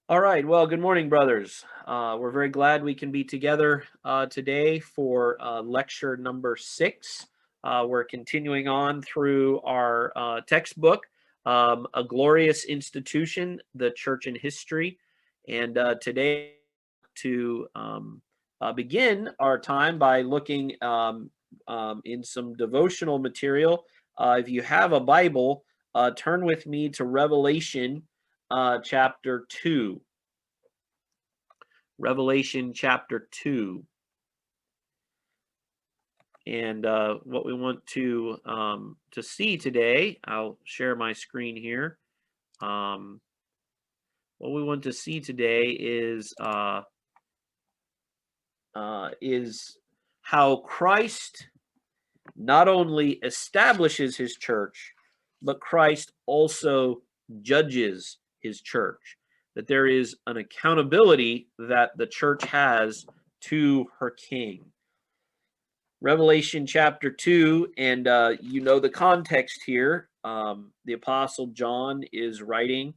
All right. Well, good morning, brothers. We're very glad we can be together today for lecture number 6. We're continuing on through our textbook, A Glorious Institution, the Church in History. And today, to begin our time by looking in some devotional material. If you have a Bible, turn with me to Revelation chapter 2. Revelation chapter 2. And what we want to see today, I'll share my screen here. Um, what we want to see today is how Christ not only establishes his church, but Christ also judges his church. That there is an accountability that the church has to her king. Revelation chapter 2, and you know the context here. The Apostle John is writing.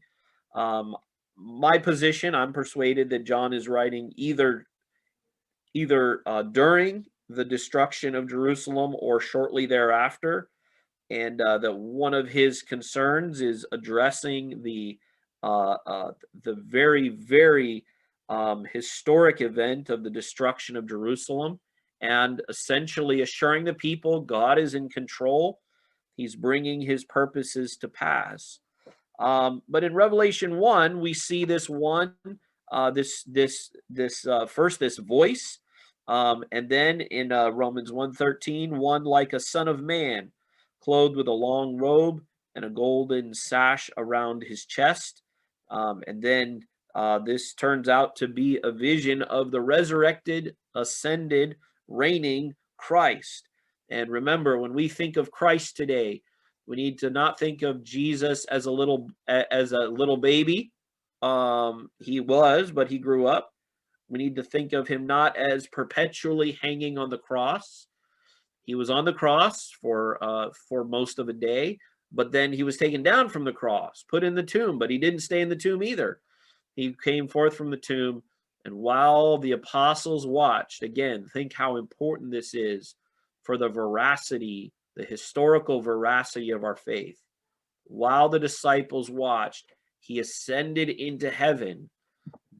Um, my position, I'm persuaded that John is writing either during the destruction of Jerusalem or shortly thereafter, and that one of his concerns is addressing the very historic event of the destruction of Jerusalem, and essentially assuring the people God is in control. He's bringing his purposes to pass. But in Revelation 1, we see this one, first this voice, and then in Romans 1:13, one like a son of man, clothed with a long robe and a golden sash around his chest. And then this turns out to be a vision of the resurrected, ascended, reigning Christ. And remember, when we think of Christ today, we need to not think of Jesus as a little baby. He was, but he grew up. We need to think of him not as perpetually hanging on the cross. He was on the cross for most of a day, but then he was taken down from the cross, put in the tomb, but he didn't stay in the tomb either. He came forth from the tomb, and while the apostles watched, again, think how important this is for the veracity, the historical veracity of our faith. While the disciples watched, he ascended into heaven.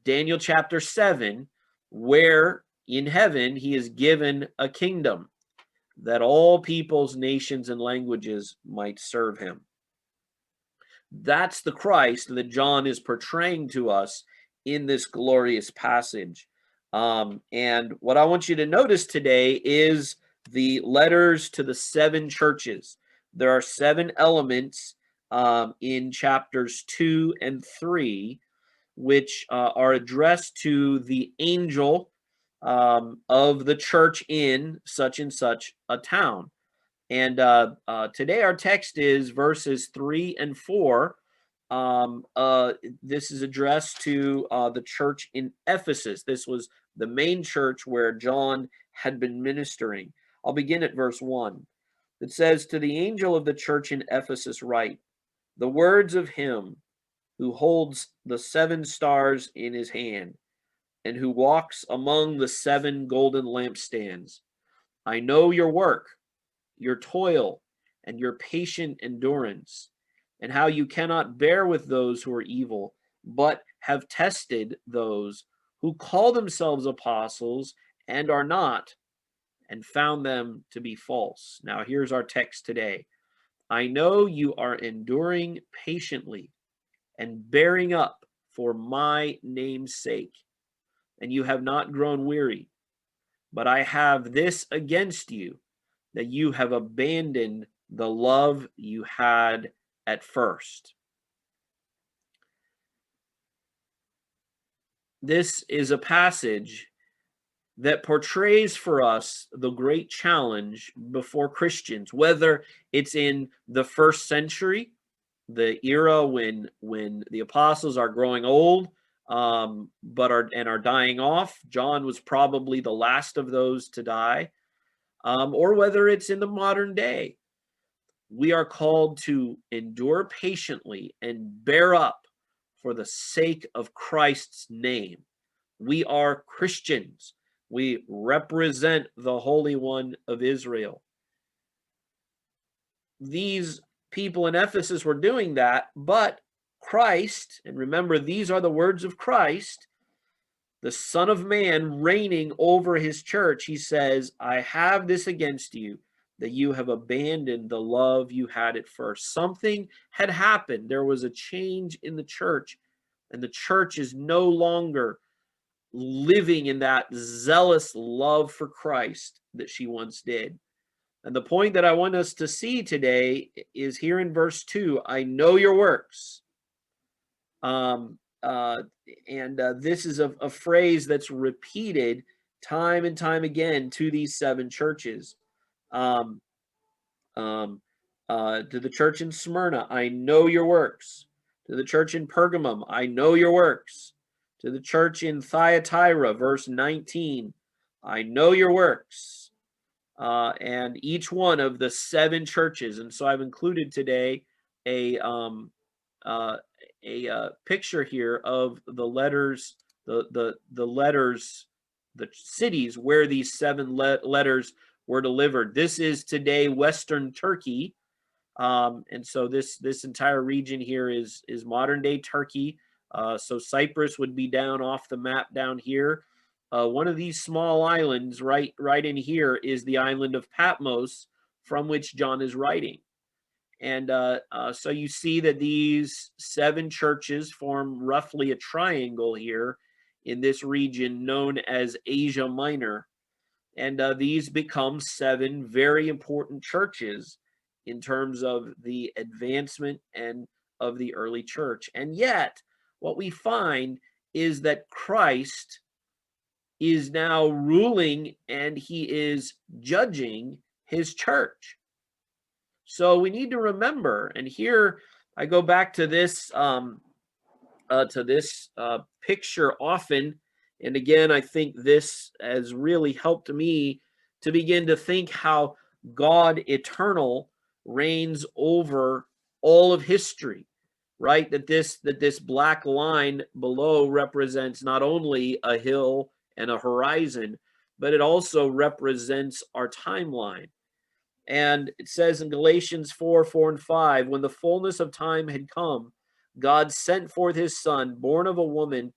Daniel chapter 7, where in heaven he is given a kingdom that all peoples, nations, and languages might serve him. That's the Christ that John is portraying to us in this glorious passage. And what I want you to notice today is the letters to the 7 churches. There are 7 elements in chapters 2 and 3, which are addressed to the angel of the church in such and such a town. And today our text is verses 3 and 4. This is addressed to the church in Ephesus. This was the main church where John had been ministering. I'll begin at verse 1. It says, "To the angel of the church in Ephesus write, the words of him who holds the 7 stars in his hand, and who walks among the 7 golden lampstands. I know your work, your toil, and your patient endurance, and how you cannot bear with those who are evil, but have tested those who call themselves apostles and are not, and found them to be false." Now, here's our text today. "I know you are enduring patiently and bearing up for my name's sake, and you have not grown weary. But I have this against you, that you have abandoned the love you had at first." This is a passage that portrays for us the great challenge before Christians, whether it's in the first century, the era when the apostles are growing old, but are dying off. John was probably the last of those to die, or whether it's in the modern day. We are called to endure patiently and bear up for the sake of Christ's name. We are Christians. We represent the Holy One of Israel. These people in Ephesus were doing that, but Christ, and remember, these are the words of Christ, the Son of Man reigning over his church. He says, I have this against you, that you have abandoned the love you had at first. Something had happened. There was a change in the church, and the church is no longer living in that zealous love for Christ that she once did. And the point that I want us to see today is here in verse 2. I know your works. This is a phrase that's repeated time and time again to these 7 churches. To the church in Smyrna, I know your works. To the church in Pergamum, I know your works. To the church in Thyatira, verse 19, I know your works. And each one of the 7 churches. And so I've included today a picture here of the letters, the letters, the cities where these 7 letters were delivered. This is today Western Turkey, and so this entire region here is modern day Turkey. So Cyprus would be down off the map down here. One of these small islands right in here is the island of Patmos, from which John is writing. And so you see that these 7 churches form roughly a triangle here in this region known as Asia Minor. And these become 7 very important churches in terms of the advancement and of the early church. And yet, what we find is that Christ is now ruling and he is judging his church. So we need to remember, and here I go back to this picture often, and again, I think this has really helped me to begin to think how God eternal reigns over all of history, right? That this black line below represents not only a hill and a horizon, but it also represents our timeline. And it says in Galatians 4 and 5, when the fullness of time had come, God sent forth his son, born of a woman,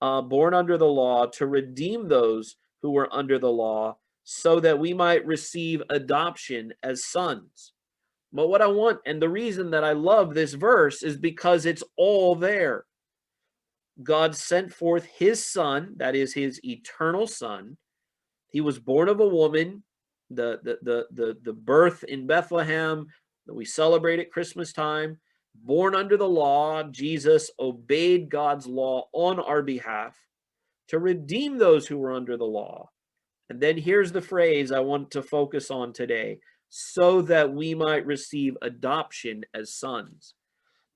born under the law, to redeem those who were under the law, so that we might receive adoption as sons. But what I want, and the reason that I love this verse, is because it's all there. God sent forth his son, that is his eternal son. He was born of a woman. The birth in Bethlehem that we celebrate at Christmas time, born under the law, Jesus obeyed God's law on our behalf to redeem those who were under the law. And then here's the phrase I want to focus on today, so that we might receive adoption as sons.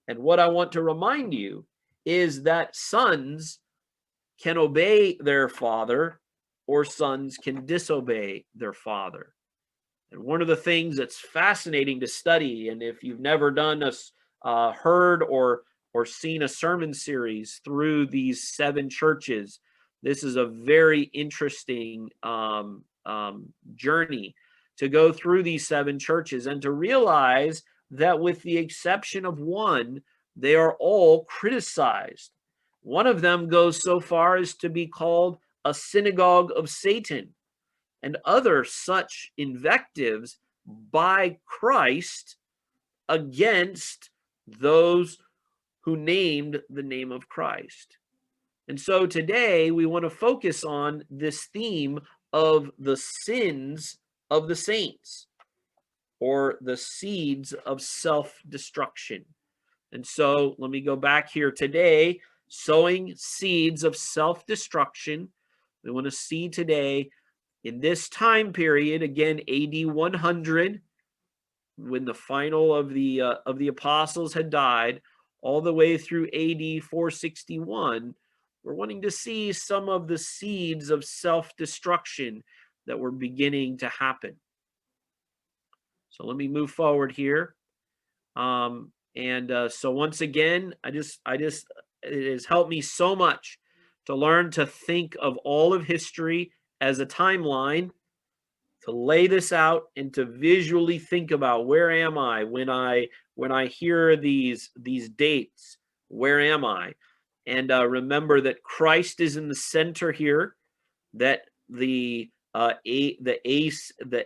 And what I want to remind you is that sons can obey their father, or sons can disobey their father. And one of the things that's fascinating to study, and if you've never done heard or seen a sermon series through these 7 churches, this is a very interesting journey to go through these 7 churches and to realize that with the exception of one, they are all criticized. One of them goes so far as to be called a synagogue of Satan, and other such invectives by Christ against those who named the name of Christ. And so today we want to focus on this theme of the sins of the saints, or the seeds of self-destruction. And so let me go back here today, sowing seeds of self-destruction. We want to see today in this time period, again, AD 100, when the final of the apostles had died, all the way through AD 461, we're wanting to see some of the seeds of self-destruction that were beginning to happen. So let me move forward here. So once again, I just it has helped me so much to learn to think of all of history as a timeline, to lay this out and to visually think about where am I when I hear these dates, where am I? And remember that Christ is in the center here, that the ace the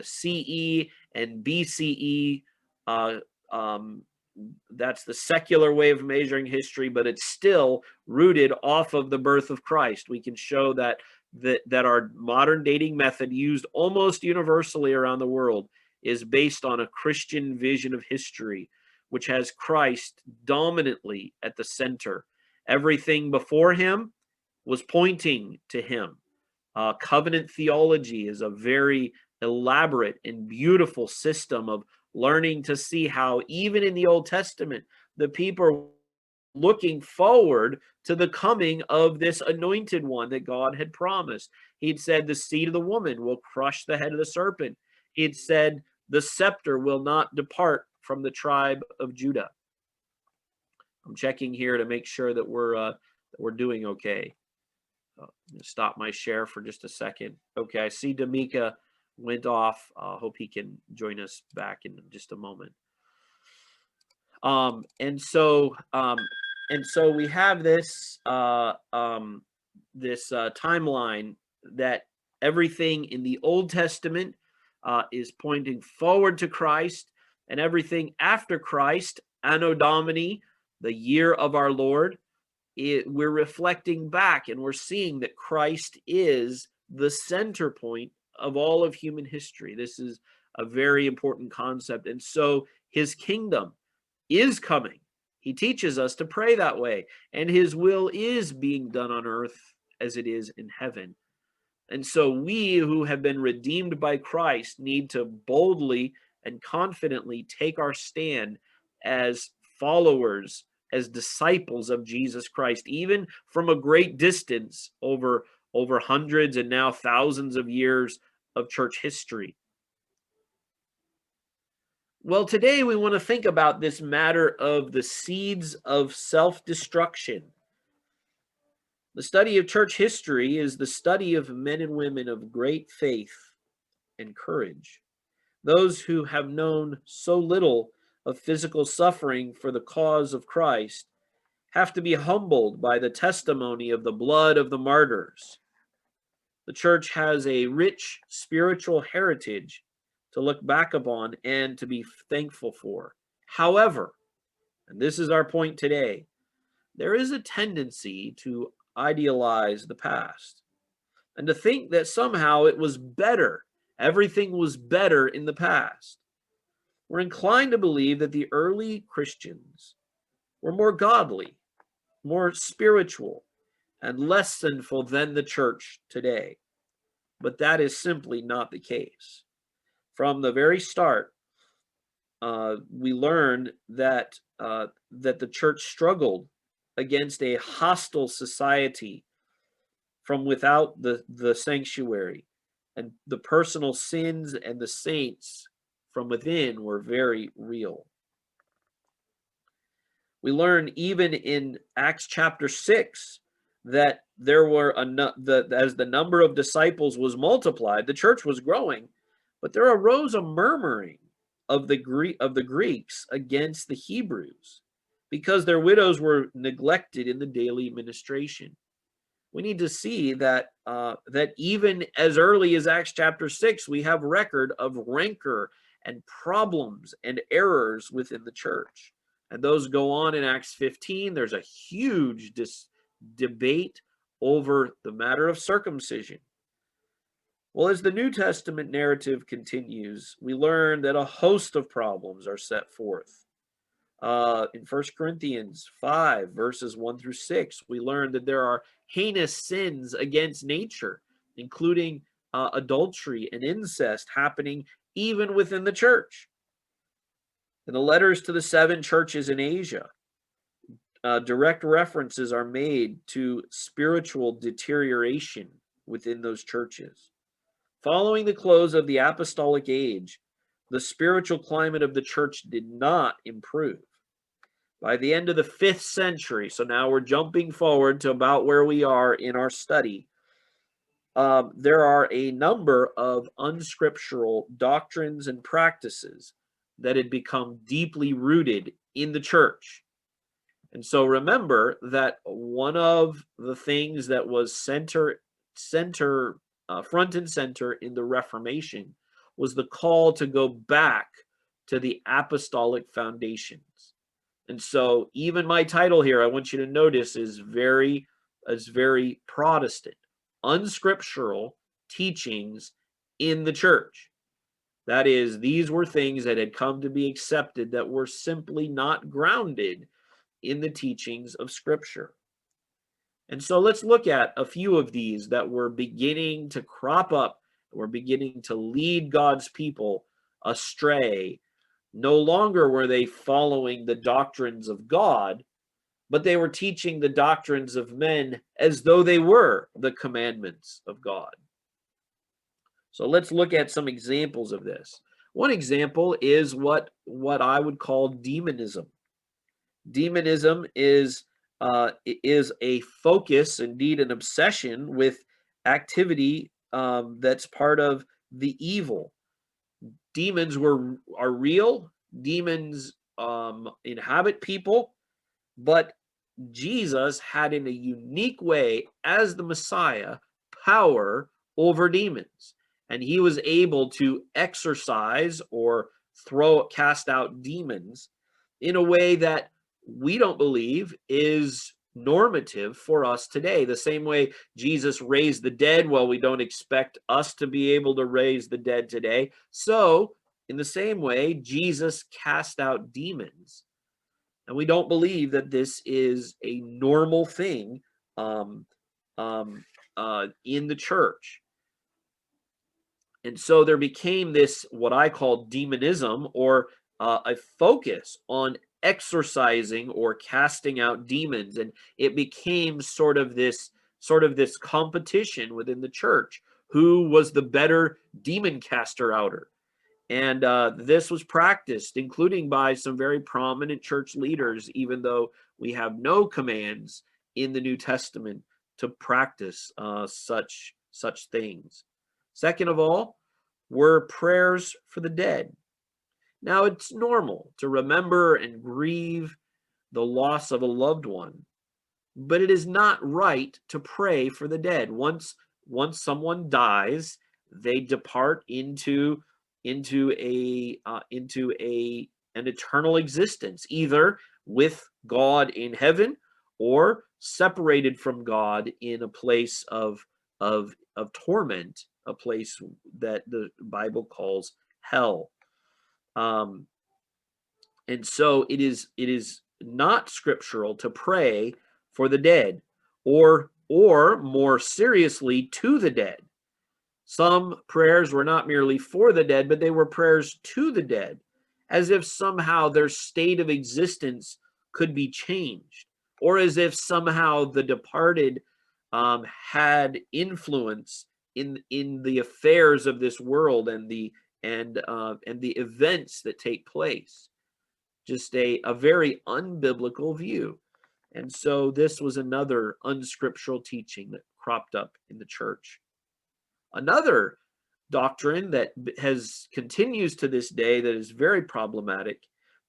CE and BCE, uh, um, that's the secular way of measuring history, but it's still rooted off of the birth of Christ. We can show that our modern dating method, used almost universally around the world, is based on a Christian vision of history, which has Christ dominantly at the center. Everything before him was pointing to him. Covenant theology is a very elaborate and beautiful system of learning to see how, even in the Old Testament, the people are looking forward to the coming of this anointed one that God had promised. He'd said, the seed of the woman will crush the head of the serpent. He'd said, the scepter will not depart from the tribe of Judah. I'm checking here to make sure that we're doing okay. Stop my share for just a second. Okay, I see D'Amica went off. Hope he can join us back in just a moment. And so we have this timeline that everything in the Old Testament is pointing forward to Christ, and everything after Christ, Anno Domini, the year of our Lord, we're reflecting back and we're seeing that Christ is the center point of all of human history. This is a very important concept. And so his kingdom is coming. He teaches us to pray that way. And his will is being done on earth as it is in heaven. And so we who have been redeemed by Christ need to boldly and confidently take our stand as followers, as disciples of Jesus Christ, even from a great distance over hundreds and now thousands of years of church history. Well, today we want to think about this matter of the seeds of self-destruction. The study of church history is the study of men and women of great faith and courage, those who have known so little of physical suffering for the cause of Christ have to be humbled by the testimony of the blood of the martyrs. The church has a rich spiritual heritage to look back upon and to be thankful for. However, and this is our point today, there is a tendency to idealize the past and to think that somehow it was better. Everything was better in the past. We're inclined to believe that the early Christians were more godly, more spiritual, and less sinful than the church today. But that is simply not the case. From the very start, we learned that the church struggled against a hostile society from without the sanctuary, and the personal sins and the saints from within were very real. We learn even in Acts chapter 6 that there were as the number of disciples was multiplied, the church was growing, but there arose a murmuring of the Greeks against the Hebrews because their widows were neglected in the daily administration. We need to see that that even as early as Acts chapter 6, we have record of rancor and problems and errors within the church. And those go on in Acts 15. There's a huge debate over the matter of circumcision. Well, as the New Testament narrative continues, we learn that a host of problems are set forth. In 1 Corinthians 5, verses 1 through 6, we learn that there are heinous sins against nature, including adultery and incest happening even within the church. In the letters to the 7 churches in Asia, direct references are made to spiritual deterioration within those churches. Following the close of the apostolic age, the spiritual climate of the church did not improve. By the end of the 5th century, so now we're jumping forward to about where we are in our study, there are a number of unscriptural doctrines and practices that had become deeply rooted in the church. And so remember that one of the things that was front and center in the Reformation was the call to go back to the apostolic foundations. And so even my title here, I want you to notice, is very Protestant, unscriptural teachings in the church. That is, these were things that had come to be accepted that were simply not grounded in the teachings of Scripture. And so let's look at a few of these that were beginning to crop up, were beginning to lead God's people astray. No longer were they following the doctrines of God, but they were teaching the doctrines of men as though they were the commandments of God. So let's look at some examples of this. One example is what I would call demonism. Demonism is a focus, indeed an obsession with activity that's part of the evil. Demons are real. Demons inhabit people, but Jesus had, in a unique way, as the Messiah, power over demons, and he was able to exorcise or cast out demons in a way that we don't believe is normative for us today. The same way Jesus raised the dead, well, we don't expect us to be able to raise the dead today. So, in the same way, Jesus cast out demons. And we don't believe that this is a normal thing um, in the church. And so there became this, what I call demonism, or a focus on exorcising or casting out demons. And it became sort of this competition within the church. Who was the better demon caster outer? And this was practiced, including by some very prominent church leaders, even though we have no commands in the New Testament to practice such things. Second of all, were prayers for the dead. Now, it's normal to remember and grieve the loss of a loved one, but it is not right to pray for the dead. Once someone dies, they depart into an eternal existence, either with God in heaven or separated from God in a place of torment, a place that the Bible calls hell. And so it is not scriptural to pray for the dead, or more seriously, to the dead. Some prayers were not merely for the dead, but they were prayers to the dead, as if somehow their state of existence could be changed, or as if somehow the departed had influence in the affairs of this world and the events that take place. Just a very unbiblical view. And so this was another unscriptural teaching that cropped up in the church. Another doctrine that continues to this day that is very problematic.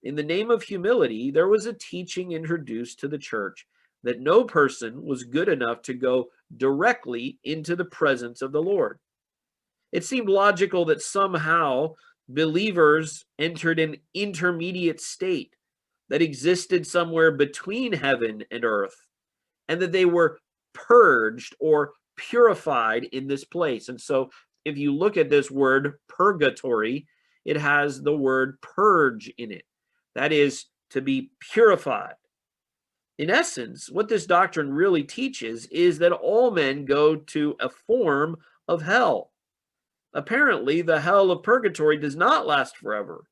In the name of humility, there was a teaching introduced to the church that no person was good enough to go directly into the presence of the Lord. It seemed logical that somehow believers entered an intermediate state that existed somewhere between heaven and earth, and that they were purged or purified in this place. And so if you look at this word purgatory, it has the word purge in it. That is, to be purified. In essence, what this doctrine really teaches is that all men go to a form of hell. Apparently, the hell of purgatory does not last forever,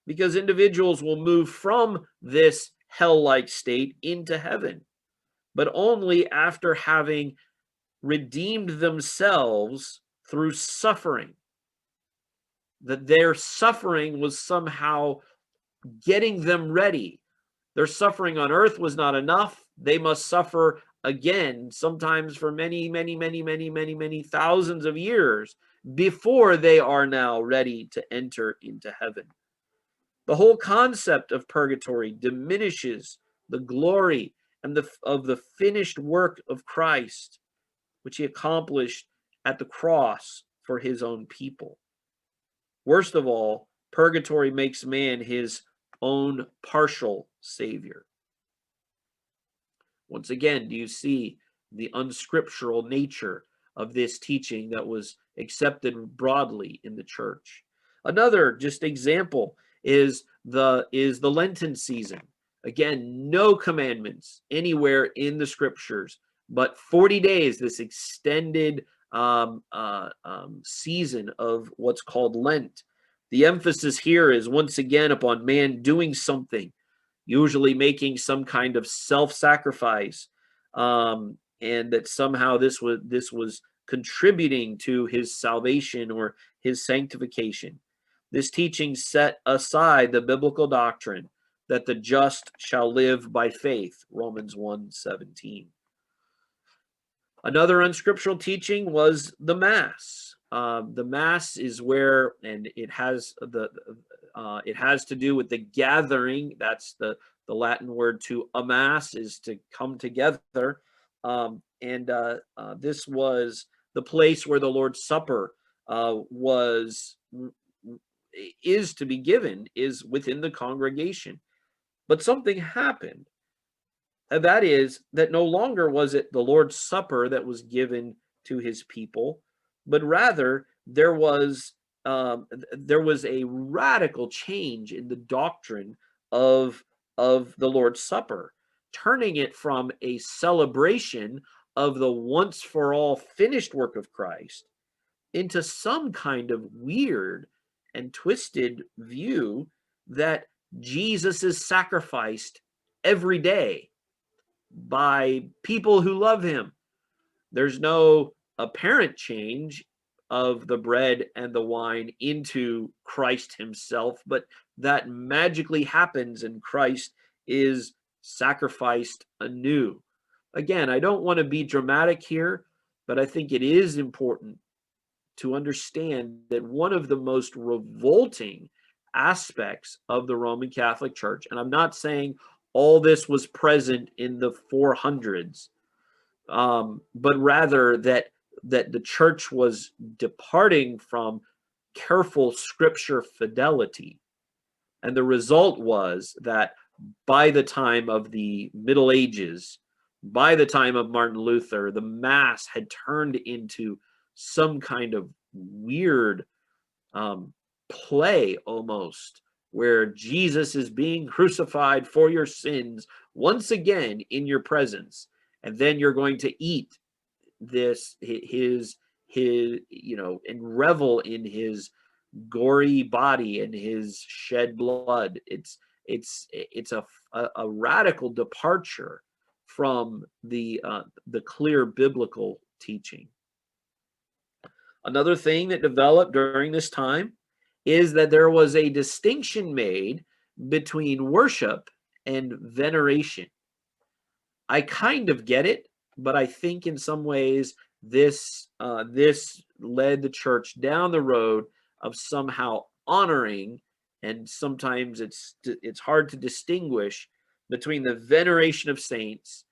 because individuals will move from this hell-like state into heaven, but only after having redeemed themselves through suffering. That their suffering was somehow getting them ready Their suffering on earth was not enough. They must suffer again, sometimes for many, many, many, many, many, many thousands of years before they are now ready to enter into heaven. The whole concept of purgatory diminishes the glory and of the finished work of Christ, which he accomplished at the cross for his own people. Worst of all, purgatory makes man his own partial savior. Once again, do you see the unscriptural nature of this teaching that was accepted broadly in the church? Another just example is the Lenten season. Again, no commandments anywhere in the scriptures, but 40 days, this extended season of what's called Lent. The emphasis here is once again upon man doing something, usually making some kind of self-sacrifice, and that somehow this was contributing to his salvation or his sanctification. This teaching set aside the biblical doctrine that the just shall live by faith, Romans 1:17. Another unscriptural teaching was the Mass. The Mass is where, and it has to do with the gathering. That's the Latin word to amass, is to come together. This was the place where the Lord's Supper is to be given, is within the congregation. But something happened. And that is that no longer was it the Lord's Supper that was given to his people, but rather there was a radical change in the doctrine of the Lord's Supper, turning it from a celebration of the once for all finished work of Christ into some kind of weird and twisted view that Jesus is sacrificed every day by people who love him. There's no apparent change of the bread and the wine into Christ himself, but that magically happens and Christ is sacrificed anew. Again, I don't want to be dramatic here, but I think it is important to understand that one of the most revolting aspects of the Roman Catholic Church, and I'm not saying all this was present in the 400s, but rather that the church was departing from careful scripture fidelity. And the result was that by the time of the Middle Ages, by the time of Martin Luther, the Mass had turned into some kind of weird play almost, where Jesus is being crucified for your sins once again in your presence, and then you're going to eat his and revel in his gory body and his shed blood. It's a radical departure from the clear biblical teaching. Another thing that developed during this time is that there was a distinction made between worship and veneration. I kind of get it, but I think in some ways this led the church down the road of somehow honoring, and sometimes it's hard to distinguish between the veneration of saints,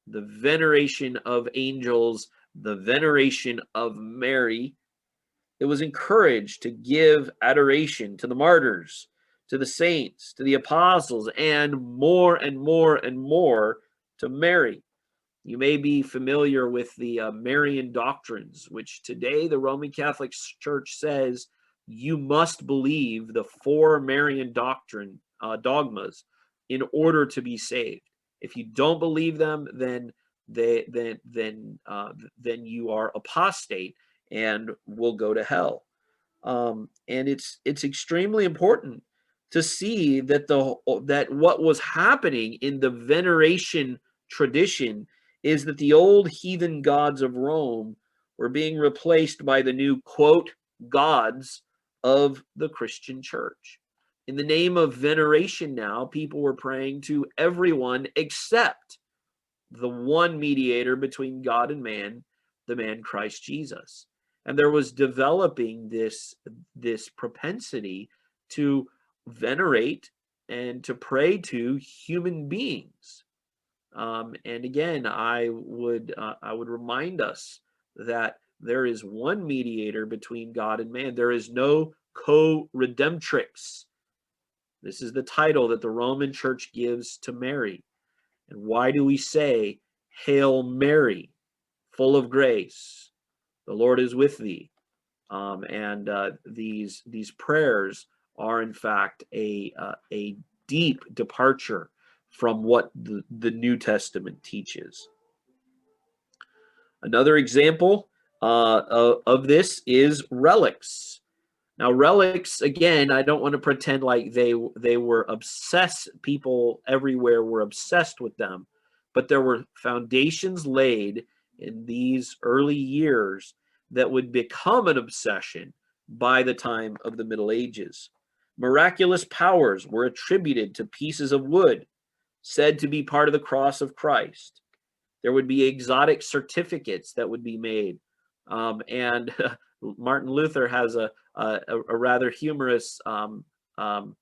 the veneration of angels, the veneration of Mary. It was encouraged to give adoration to the martyrs, to the saints, to the apostles, and more and more and more to Mary. You may be familiar with the Marian doctrines, which today the Roman Catholic Church says you must believe the four Marian dogmas in order to be saved. If you don't believe them, then you are apostate and will go to hell. And it's extremely important to see that that what was happening in the veneration tradition is that the old heathen gods of Rome were being replaced by the new, quote, gods of the Christian church. In the name of veneration now, people were praying to everyone except the one mediator between God and man, the man Christ Jesus. And there was developing this propensity to venerate and to pray to human beings. And again, I would remind us that there is one mediator between God and man. There is no co-redemptrix. This is the title that the Roman Church gives to Mary. And why do we say, Hail Mary, full of grace, the Lord is with thee? These prayers are in fact a deep departure from what the New Testament teaches. Another example of this is relics. Now, relics, again, I don't want to pretend like they were obsessed. People everywhere were obsessed with them, but there were foundations laid in these early years that would become an obsession by the time of the Middle Ages. Miraculous powers were attributed to pieces of wood said to be part of the cross of Christ. There would be exotic certificates that would be made. And Martin Luther has a rather humorous comment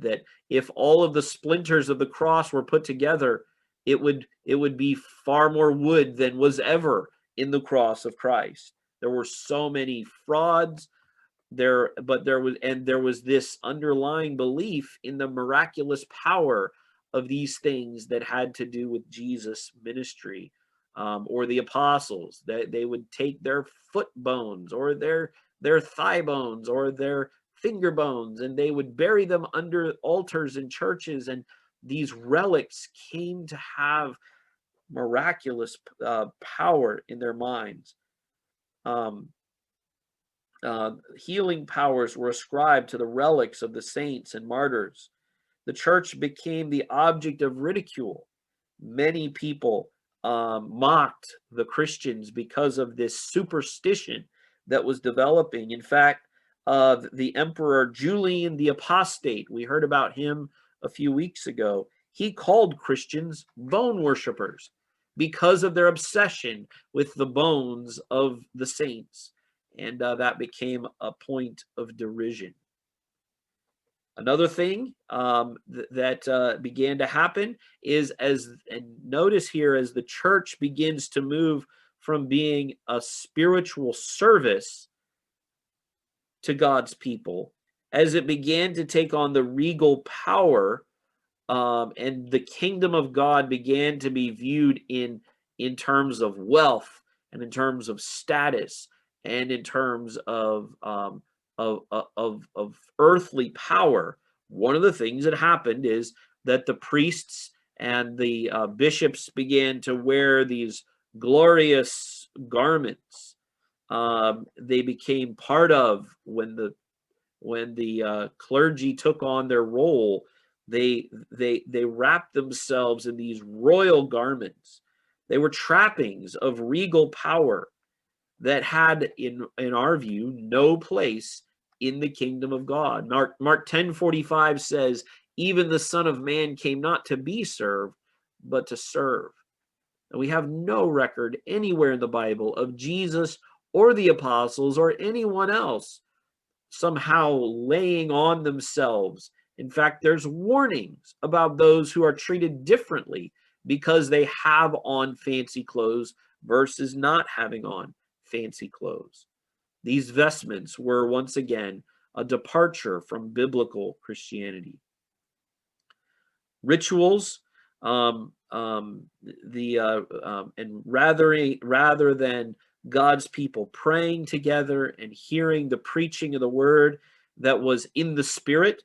that if all of the splinters of the cross were put together, it would be far more wood than was ever in the cross of Christ. There were so many frauds there, but there was this underlying belief in the miraculous power of these things that had to do with Jesus' ministry, or the apostles, that they would take their foot bones or their thigh bones or their finger bones, and they would bury them under altars in churches, and these relics came to have miraculous power in their minds. Healing powers were ascribed to the relics of the saints and martyrs. The church became the object of ridicule. Many people mocked the Christians because of this superstition that was developing. In fact, the Emperor Julian the Apostate, we heard about him a few weeks ago, he called Christians bone worshippers because of their obsession with the bones of the saints. And that became a point of derision. Another thing that began to happen is, and notice here, as the church begins to move from being a spiritual service to God's people, as it began to take on the regal power, and the kingdom of God began to be viewed in terms of wealth and in terms of status and in terms of earthly power. One of the things that happened is that the priests and the bishops began to wear these glorious garments. They became part of, when the clergy took on their role, they wrapped themselves in these royal garments. They were trappings of regal power that had, in our view, no place in the kingdom of God. Mark 10:45 says, even the Son of Man came not to be served, but to serve. And we have no record anywhere in the Bible of Jesus or the apostles or anyone else somehow laying on themselves. In fact, there's warnings about those who are treated differently because they have on fancy clothes versus not having on fancy clothes. These vestments were once again a departure from biblical Christianity. Rituals, and rather than God's people praying together and hearing the preaching of the word that was in the spirit,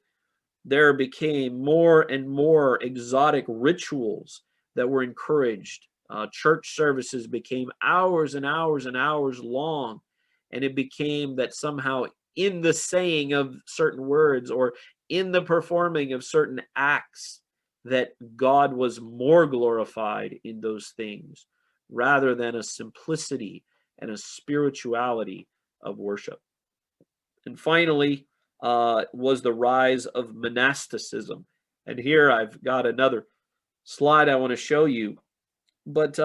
there became more and more exotic rituals that were encouraged. Church services became hours and hours and hours long, and it became that somehow in the saying of certain words or in the performing of certain acts, that God was more glorified in those things rather than a simplicity and a spirituality of worship. And finally, was the rise of monasticism. And here I've got another slide I want to show you. But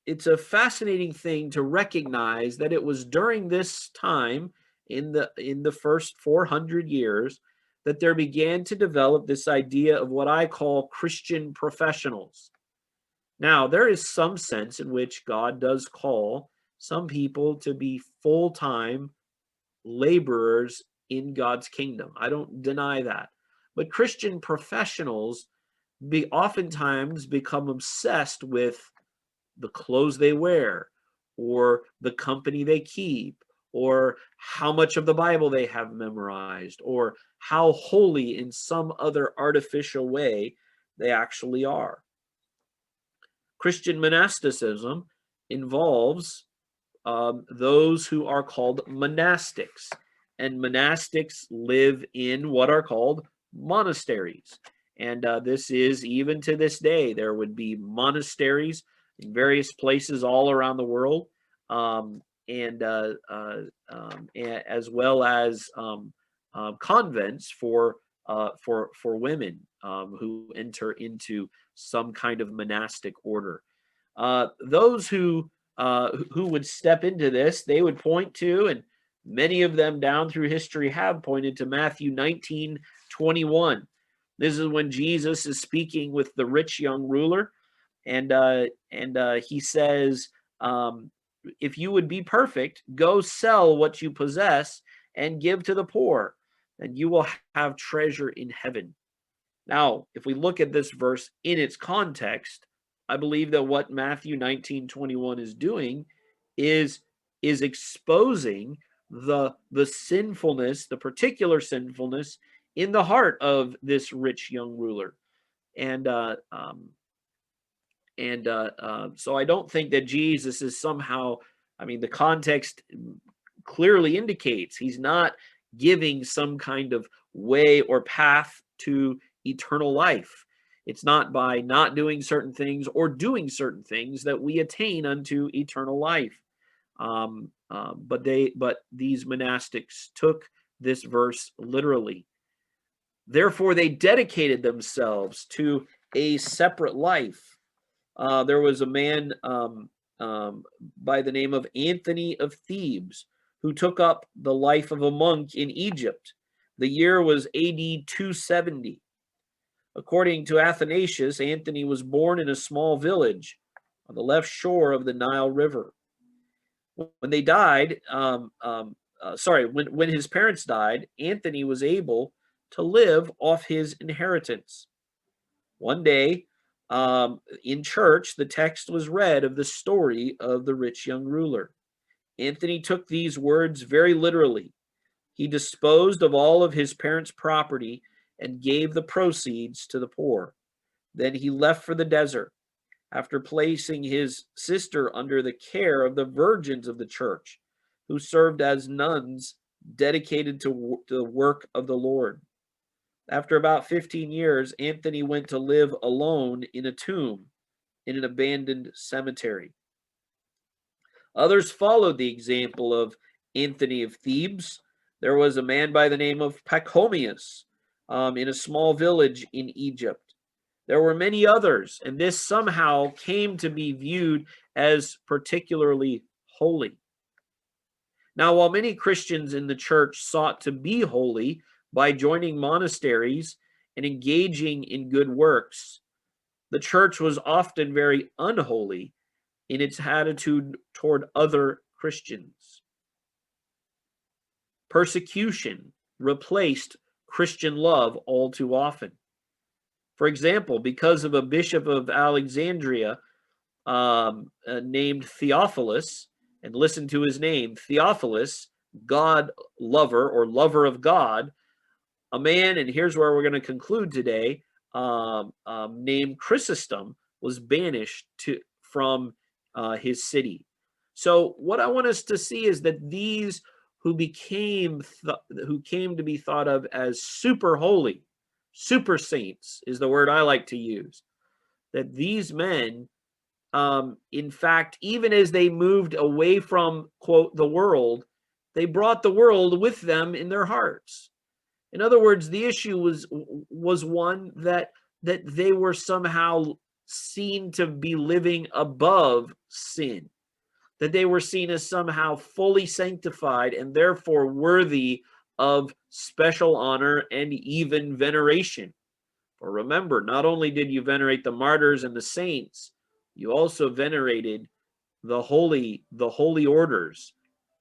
it's a fascinating thing to recognize that it was during this time in the first 400 years that there began to develop this idea of what I call Christian professionals. Now, there is some sense in which God does call some people to be full-time laborers in God's kingdom. I don't deny that. But Christian professionals oftentimes become obsessed with the clothes they wear, or the company they keep, or how much of the Bible they have memorized, or how holy in some other artificial way they actually are. Christian monasticism involves those who are called monastics, and monastics live in what are called monasteries. And this is even to this day, there would be monasteries in various places all around the world, and as well as convents for women who enter into some kind of monastic order. Those who would step into this, they would point to, and many of them down through history have pointed to Matthew 19:21. This is when Jesus is speaking with the rich young ruler, and he says, "If you would be perfect, go sell what you possess and give to the poor, and you will have treasure in heaven." Now, if we look at this verse in its context, I believe that what Matthew 19:21 is doing is exposing the sinfulness, the particular sinfulness in the heart of this rich young ruler. And so I don't think that Jesus is somehow, I mean, the context clearly indicates he's not giving some kind of way or path to eternal life. It's not by not doing certain things or doing certain things that we attain unto eternal life. But these monastics took this verse literally. Therefore, they dedicated themselves to a separate life. There was a man by the name of Anthony of Thebes who took up the life of a monk in Egypt. The year was AD 270. According to Athanasius, Anthony was born in a small village on the left shore of the Nile River. When they died, when his parents died, Anthony was able to live off his inheritance. One day, in church, the text was read of the story of the rich young ruler. Anthony took these words very literally. He disposed of all of his parents' property and gave the proceeds to the poor. Then he left for the desert, after placing his sister under the care of the virgins of the church, who served as nuns dedicated to the work of the Lord. After about 15 years, Anthony went to live alone in a tomb in an abandoned cemetery. Others followed the example of Anthony of Thebes. There was a man by the name of Pachomius in a small village in Egypt. There were many others, and this somehow came to be viewed as particularly holy. Now, while many Christians in the church sought to be holy by joining monasteries and engaging in good works, the church was often very unholy in its attitude toward other Christians. Persecution replaced Christian love all too often. For example, because of a bishop of Alexandria named Theophilus, and listen to his name, Theophilus, God lover or lover of God, a man, and here's where we're going to conclude today, named Chrysostom was banished from his city. So what I want us to see is that these who came to be thought of as super holy, super saints is the word I like to use, that these men, in fact, even as they moved away from, quote, the world, they brought the world with them in their hearts. In other words, the issue was one that they were somehow seen to be living above sin, that they were seen as somehow fully sanctified and therefore worthy of special honor and even veneration. For remember, not only did you venerate the martyrs and the saints, you also venerated the holy orders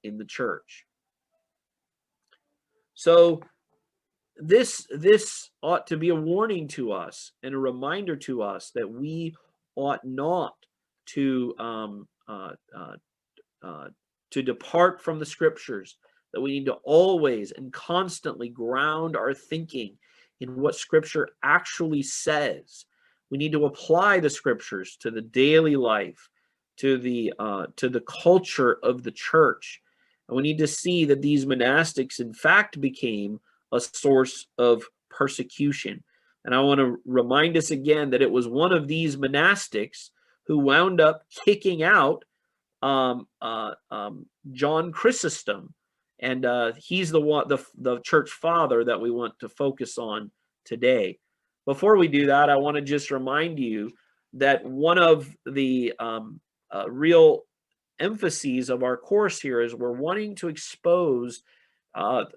in the church. So this ought to be a warning to us and a reminder to us that we ought not to to depart from the scriptures, that we need to always and constantly ground our thinking in what scripture actually says. We need to apply the scriptures to the daily life, to the culture of the church. And we need to see that these monastics in fact became a source of persecution. And I want to remind us again that it was one of these monastics who wound up kicking out John Chrysostom, and he's the church father that we want to focus on today. Before we do that, I want to just remind you that one of the real emphases of our course here is we're wanting to expose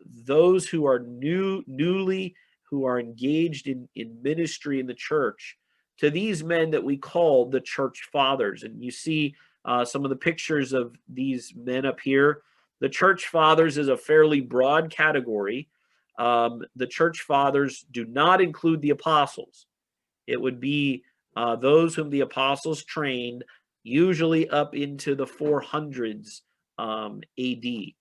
those who are newly who are engaged in ministry in the church to these men that we call the church fathers. And you see some of the pictures of these men up here. The church fathers is a fairly broad category. The church fathers do not include the apostles. It would be those whom the apostles trained, usually up into the 400s AD.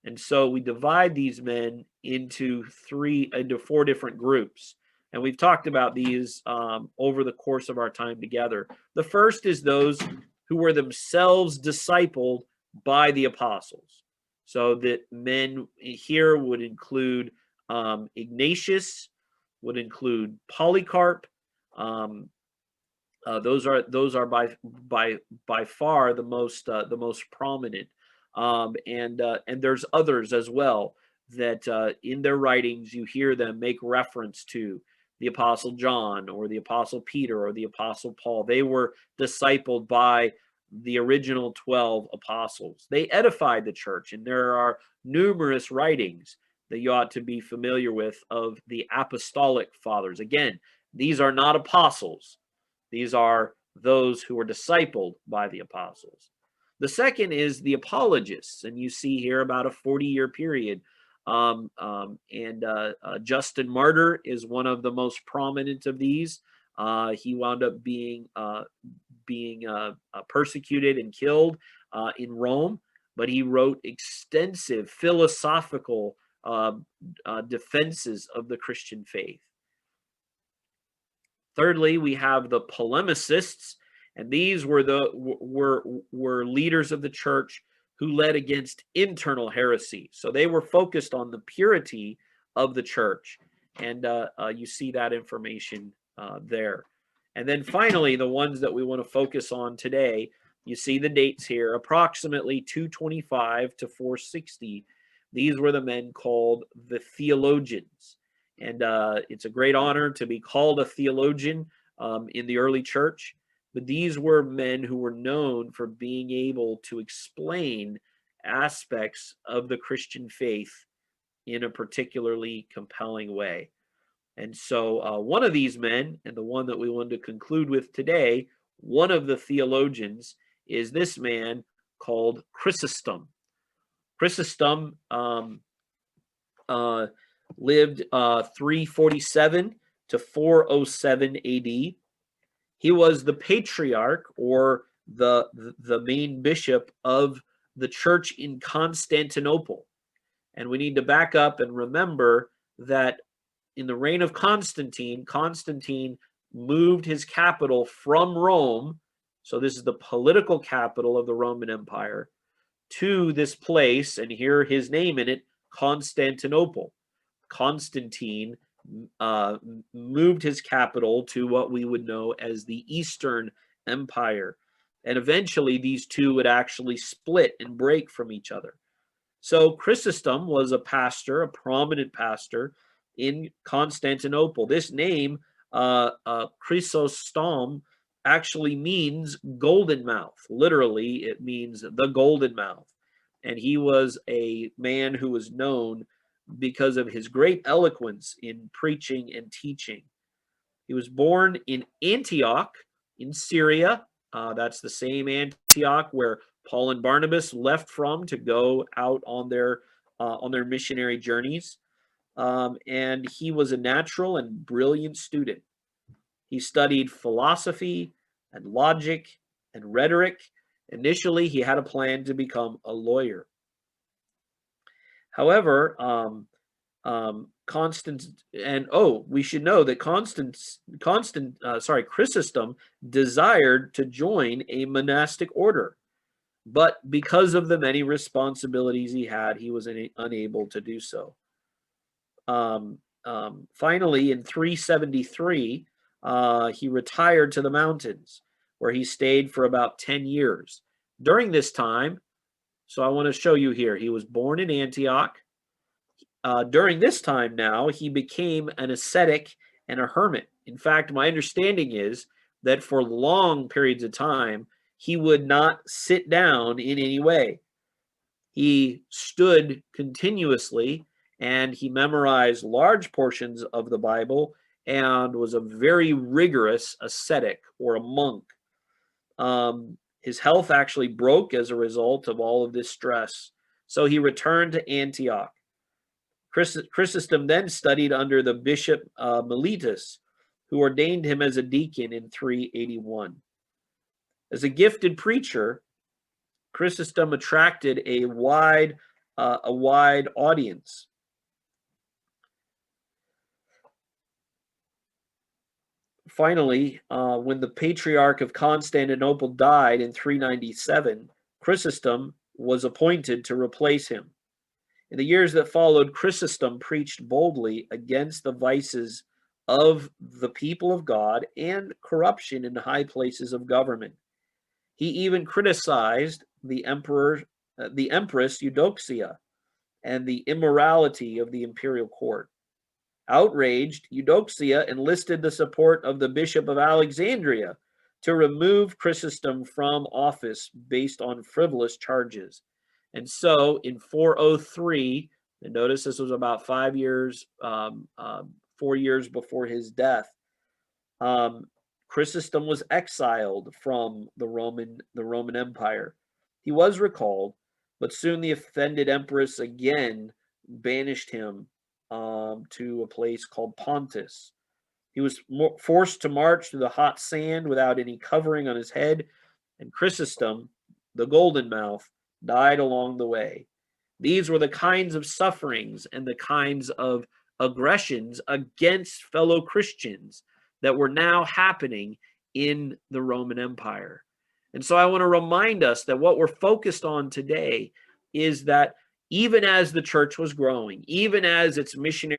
And so we divide these men into four different groups. And we've talked about these over the course of our time together. The first is those who were themselves discipled by the apostles. So that men here would include Ignatius, would include Polycarp. Those are by far the most prominent. And there's others as well that in their writings you hear them make reference to the Apostle John or the Apostle Peter or the Apostle Paul. They were discipled by the original 12 apostles. They edified the church, and there are numerous writings that you ought to be familiar with of the apostolic fathers. Again, these are not apostles. These are those who were discipled by the apostles. The second is the apologists, and you see here about a 40-year period. Justin Martyr is one of the most prominent of these. He wound up being persecuted and killed in Rome, but he wrote extensive philosophical defenses of the Christian faith. Thirdly, we have the polemicists, and these were leaders of the church who led against internal heresy. So they were focused on the purity of the church, and you see that information there. And then finally, the ones that we want to focus on today, you see the dates here, approximately 225 to 460. These were the men called the theologians. And it's a great honor to be called a theologian in the early church. But these were men who were known for being able to explain aspects of the Christian faith in a particularly compelling way. And so one of these men, and the one that we wanted to conclude with today, one of the theologians is this man called Chrysostom. Chrysostom lived 347 to 407 AD. He was the patriarch, or the main bishop of the church in Constantinople. And we need to back up and remember that in the reign of Constantine, Constantine moved his capital from Rome, so this is the political capital of the Roman Empire, to this place, and here his name in it, Constantinople. Constantine moved his capital to what we would know as the Eastern Empire. And eventually these two would actually split and break from each other. So Chrysostom was a pastor, a prominent pastor in Constantinople. This name, Chrysostom, actually means golden mouth. Literally, it means the golden mouth. And he was a man who was known because of his great eloquence in preaching and teaching. He was born in Antioch in Syria. That's the same Antioch where Paul and Barnabas left from to go out on their missionary journeys. And he was a natural and brilliant student. He studied philosophy and logic and rhetoric. Initially, he had a plan to become a lawyer. However, we should know that Chrysostom desired to join a monastic order, but because of the many responsibilities he had, he was unable to do so. Finally, in 373, he retired to the mountains, where he stayed for about 10 years. During this time, so I want to show you here, he was born in Antioch. During this time now, he became an ascetic and a hermit. In fact, my understanding is that for long periods of time, he would not sit down in any way. He stood continuously, and he memorized large portions of the Bible and was a very rigorous ascetic or a monk. His health actually broke as a result of all of this stress. So he returned to Antioch. Chrysostom then studied under the bishop Miletus, who ordained him as a deacon in 381. As a gifted preacher, Chrysostom attracted a wide audience. Finally, when the Patriarch of Constantinople died in 397, Chrysostom was appointed to replace him. In the years that followed, Chrysostom preached boldly against the vices of the people of God and corruption in high places of government. He even criticized the empress Eudoxia, and the immorality of the imperial court. Outraged, Eudoxia enlisted the support of the Bishop of Alexandria to remove Chrysostom from office based on frivolous charges. And so in 403, and notice this was about 4 years before his death, Chrysostom was exiled from the Roman Empire. He was recalled, but soon the offended empress again banished him to a place called Pontus. He was forced to march through the hot sand without any covering on his head, and Chrysostom, the golden mouth, died along the way. These were the kinds of sufferings and the kinds of aggressions against fellow Christians that were now happening in the Roman Empire. And so I want to remind us that what we're focused on today is that even as the church was growing, even as its missionary